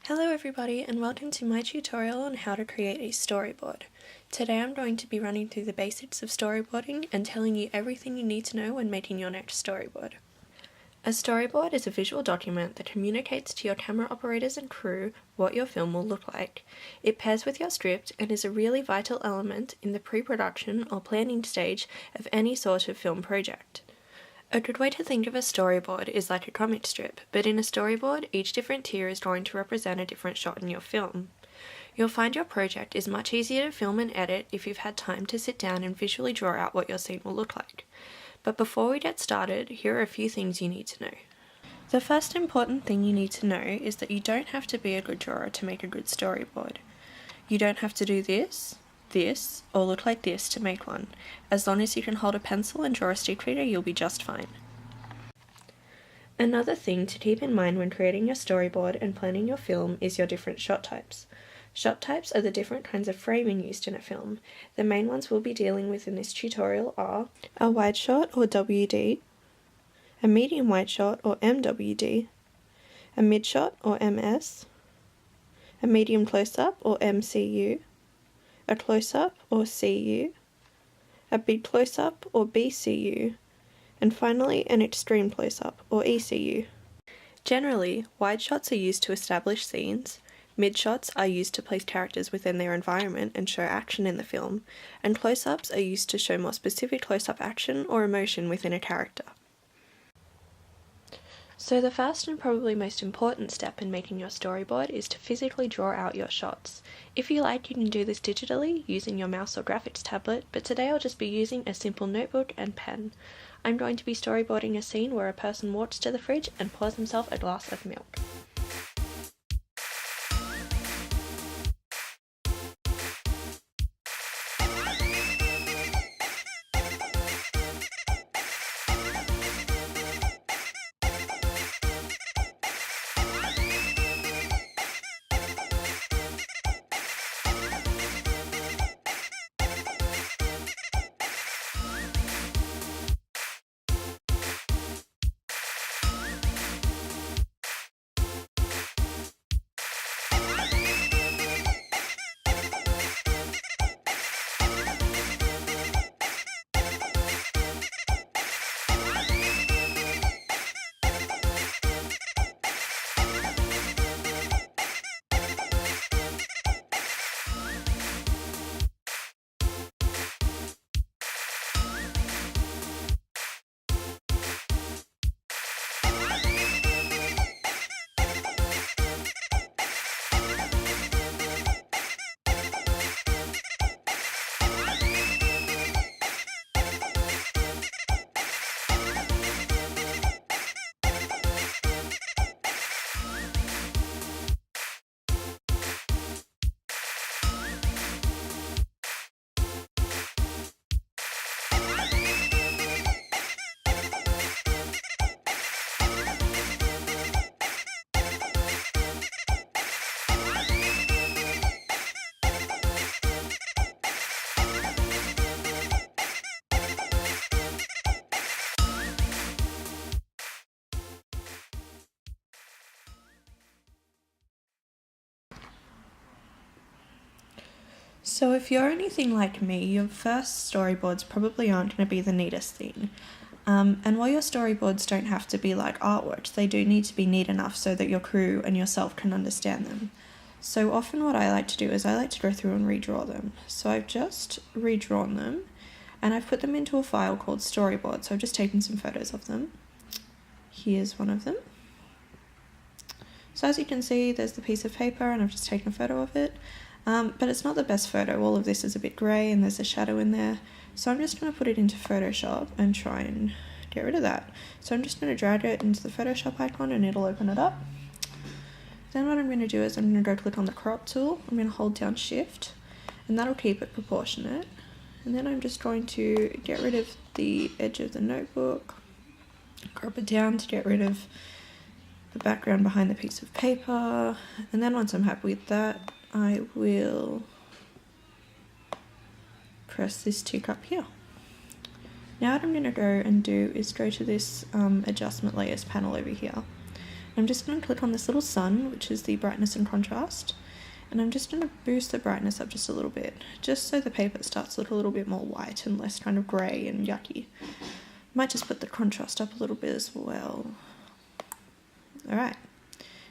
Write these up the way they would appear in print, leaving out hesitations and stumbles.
Hello everybody and welcome to my tutorial on how to create a storyboard. Today I'm going to be running through the basics of storyboarding and telling you everything you need to know when making your next storyboard. A storyboard is a visual document that communicates to your camera operators and crew what your film will look like. It pairs with your script and is a really vital element in the pre-production or planning stage of any sort of film project. A good way to think of a storyboard is like a comic strip, but in a storyboard, each different tier is going to represent a different shot in your film. You'll find your project is much easier to film and edit if you've had time to sit down and visually draw out what your scene will look like. But before we get started, here are a few things you need to know. The first important thing you need to know is that you don't have to be a good drawer to make a good storyboard. You don't have to do this, or look like this to make one. As long as you can hold a pencil and draw a stick figure, you'll be just fine. Another thing to keep in mind when creating your storyboard and planning your film is your different shot types. Shot types are the different kinds of framing used in a film. The main ones we'll be dealing with in this tutorial are a wide shot or WD, a medium wide shot or MWD, a mid shot or MS, a medium close-up or MCU, a close-up or CU, a big close-up or BCU, and finally an extreme close-up or ECU. Generally, wide shots are used to establish scenes, mid shots are used to place characters within their environment and show action in the film, and close-ups are used to show more specific close-up action or emotion within a character. So the first and probably most important step in making your storyboard is to physically draw out your shots. If you like, you can do this digitally using your mouse or graphics tablet, but today I'll just be using a simple notebook and pen. I'm going to be storyboarding a scene where a person walks to the fridge and pours himself a glass of milk. So if you're anything like me, your first storyboards probably aren't going to be the neatest thing. And while your storyboards don't have to be like artwork, they do need to be neat enough so that your crew and yourself can understand them. So often what I like to do is I like to go through and redraw them. So I've just redrawn them and I've put them into a file called Storyboard. So I've just taken some photos of them. Here's one of them. So as you can see, there's the piece of paper and I've just taken a photo of it. But it's not the best photo. All of this is a bit grey and there's a shadow in there. So I'm just going to put it into Photoshop and try and get rid of that. So I'm just going to drag it into the Photoshop icon and it'll open it up. Then what I'm going to do is I'm going to go click on the crop tool. I'm going to hold down shift and that'll keep it proportionate. And then I'm just going to get rid of the edge of the notebook, crop it down to get rid of the background behind the piece of paper. And then once I'm happy with that, I will press this tick up here. Now what I'm going to go and do is go to this adjustment layers panel over here. I'm just going to click on this little sun, which is the brightness and contrast, and I'm just going to boost the brightness up just a little bit, just so the paper starts to look a little bit more white and less kind of grey and yucky. Might just put the contrast up a little bit as well. Alright,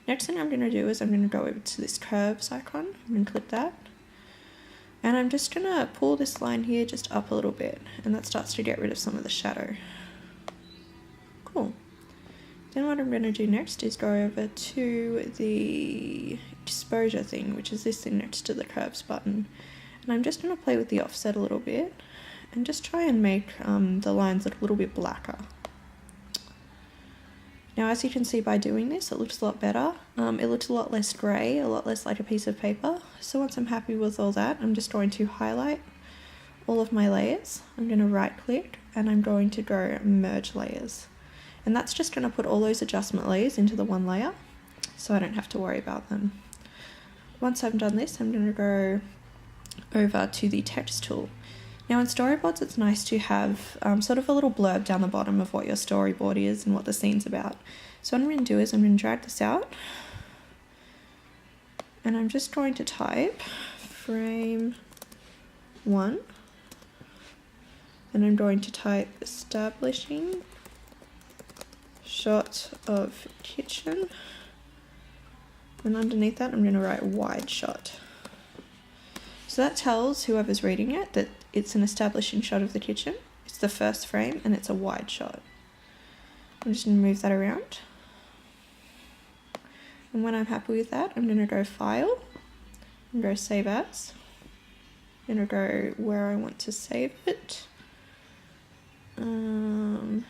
next thing I'm going to do is I'm going to go over to this curves icon. I'm going to click that. And I'm just going to pull this line here just up a little bit, and that starts to get rid of some of the shadow. Cool. Then what I'm going to do next is go over to the exposure thing, which is this thing next to the curves button. And I'm just going to play with the offset a little bit and just try and make the lines look a little bit blacker. Now, as you can see by doing this, it looks a lot better. It looks a lot less grey, a lot less like a piece of paper. So once I'm happy with all that, I'm just going to highlight all of my layers. I'm going to right click and I'm going to go merge layers. And that's just going to put all those adjustment layers into the one layer, so I don't have to worry about them. Once I've done this, I'm going to go over to the text tool. Now in storyboards, it's nice to have sort of a little blurb down the bottom of what your storyboard is and what the scene's about. So what I'm going to do is I'm going to drag this out, and I'm just going to type frame 1, and I'm going to type establishing shot of kitchen, and underneath that I'm going to write wide shot. So that tells whoever's reading it that it's an establishing shot of the kitchen. It's the first frame and it's a wide shot. I'm just going to move that around. And when I'm happy with that, I'm going to go File and go Save As. I'm going to go where I want to save it. I'm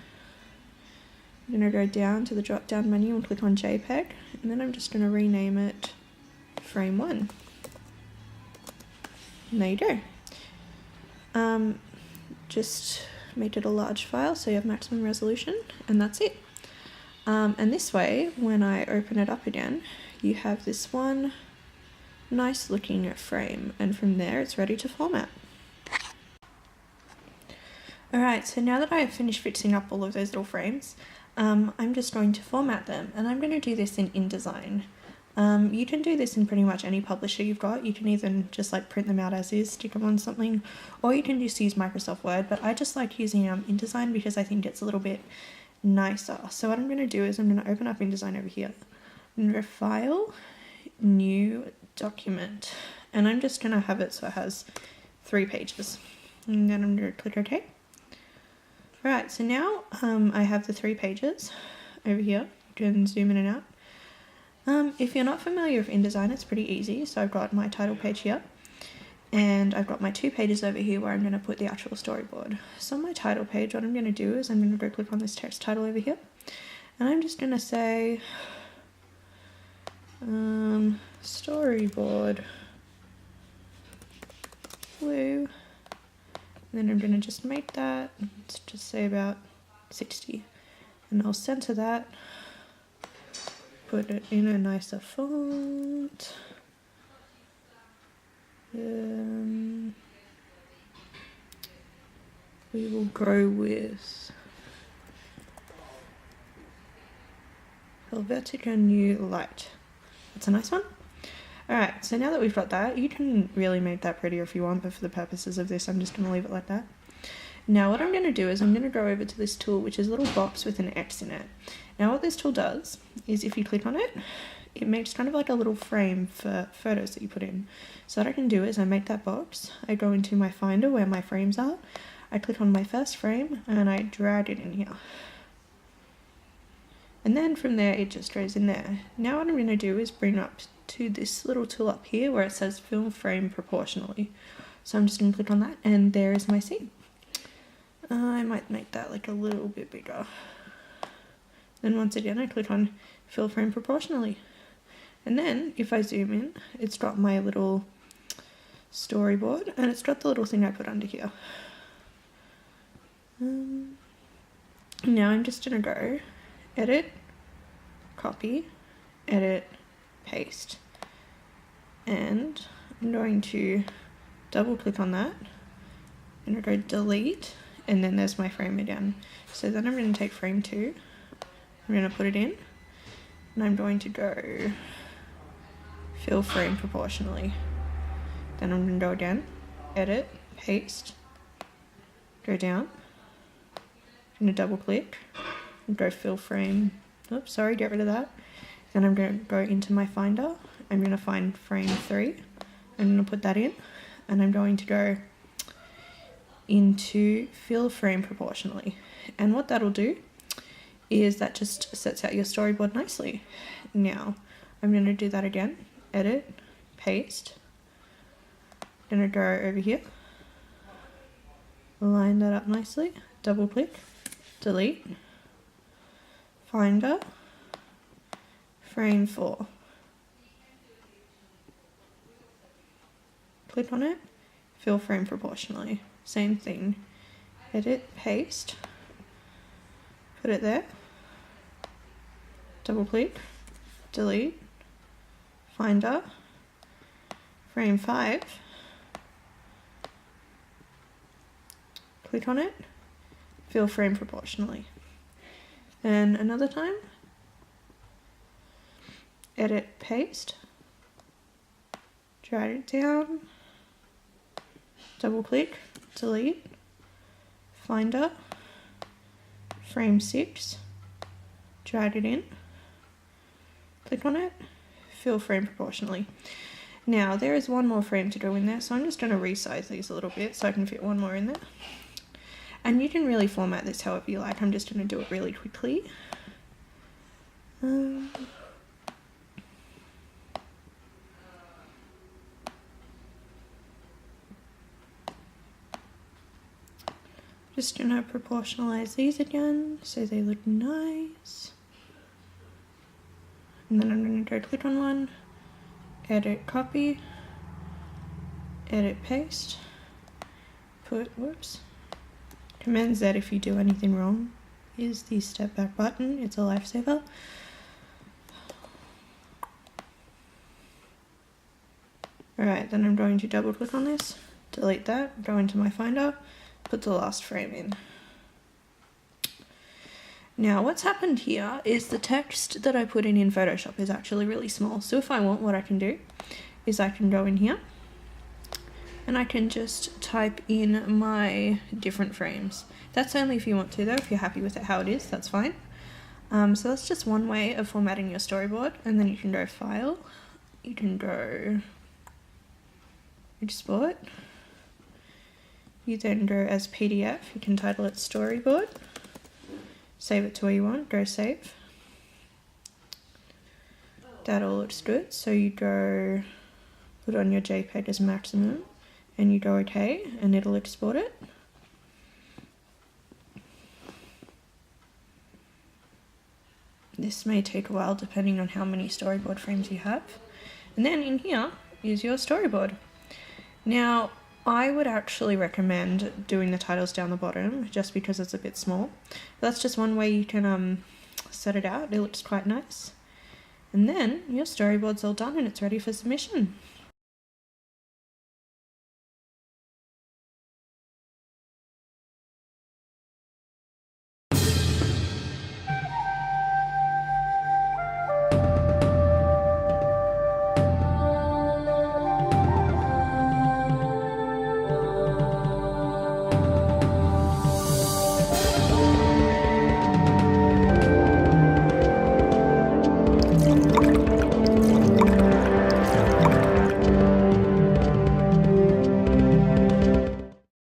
going to go down to the drop down menu and click on JPEG, and then I'm just going to rename it Frame 1. And there you go. Just make it a large file so you have maximum resolution, and that's it. And this way, when I open it up again, you have this one nice looking frame, and from there it's ready to format. Alright, so now that I have finished fixing up all of those little frames, I'm just going to format them, and I'm going to do this in InDesign. You can do this in pretty much any publisher you've got. You can either just like print them out as is, stick them on something, or you can just use Microsoft Word, but I just like using InDesign because I think it's a little bit nicer. So what I'm going to do is I'm going to open up InDesign over here. I'm going to go File, New Document, and I'm just going to have it so it has 3 pages. And then I'm going to click OK. Alright, so now I have the 3 pages over here. You can zoom in and out. If you're not familiar with InDesign, it's pretty easy. So I've got my title page here, and I've got my 2 pages over here where I'm going to put the actual storyboard. So on my title page, what I'm going to do is I'm going to go click on this text title over here, and I'm just going to say storyboard blue, and then I'm going to just make that, let's just say about 60, and I'll center that. Put it in a nicer font. We will go with Helvetica New Light. That's a nice one. Alright, so now that we've got that, you can really make that prettier if you want, but for the purposes of this, I'm just going to leave it like that. Now what I'm going to do is I'm going to go over to this tool, which is a little box with an X in it. Now what this tool does is if you click on it, it makes kind of like a little frame for photos that you put in. So what I can do is I make that box, I go into my Finder where my frames are, I click on my first frame and I drag it in here. And then from there it just goes in there. Now what I'm going to do is bring up to this little tool up here where it says Fill Frame Proportionally. So I'm just going to click on that, and there is my scene. I might make that like a little bit bigger. Then once again I click on Fill Frame Proportionally. And then if I zoom in, it's got my little storyboard, and it's got the little thing I put under here. Now I'm just going to go Edit, Copy, Edit, Paste. And I'm going to double click on that, and I'll go Delete, and then there's my frame again. So then I'm going to take frame 2, I'm going to put it in, and I'm going to go fill frame proportionally. Then I'm going to go again, edit, paste, go down, I'm going to double click and go fill frame. Oops, sorry, get rid of that. Then I'm going to go into my finder. I'm going to find frame 3. I'm going to put that in, and I'm going to go into fill frame proportionally. And what that'll do is that just sets out your storyboard nicely. Now I'm going to do that again, edit, paste, I'm going to go over here, line that up nicely, double click, delete, finder, frame 4, click on it, fill frame proportionally, same thing, edit, paste, put it there, double click, delete, finder, frame 5, click on it, fill frame proportionally. Then another time, edit, paste, drag it down, double click, delete, finder, frame 6, drag it in, click on it, fill frame proportionally. Now there is one more frame to go in there, so I'm just going to resize these a little bit so I can fit one more in there. And you can really format this however you like. I'm just going to do it really quickly. Just going to proportionalize these again so they look nice. And then I'm going to go click on one, edit, copy, edit, paste, Command Z if you do anything wrong is the step back button. It's a lifesaver. Alright, then I'm going to double click on this, delete that, go into my finder, put the last frame in. Now what's happened here is the text that I put in Photoshop is actually really small. So if I want, what I can do is I can go in here and I can just type in my different frames. That's only if you want to though. If you're happy with it how it is, that's fine. So that's just one way of formatting your storyboard, and then you can go File, you can go Export, you then go as PDF, you can title it Storyboard, save it to where you want, go Save. That all looks good, so you go put on your JPEG as maximum, and you go OK, and it'll export it. This may take a while depending on how many storyboard frames you have. And then in here is your storyboard. Now, I would actually recommend doing the titles down the bottom just because it's a bit small. But that's just one way you can set it out. It looks quite nice. And then your storyboard's all done and it's ready for submission.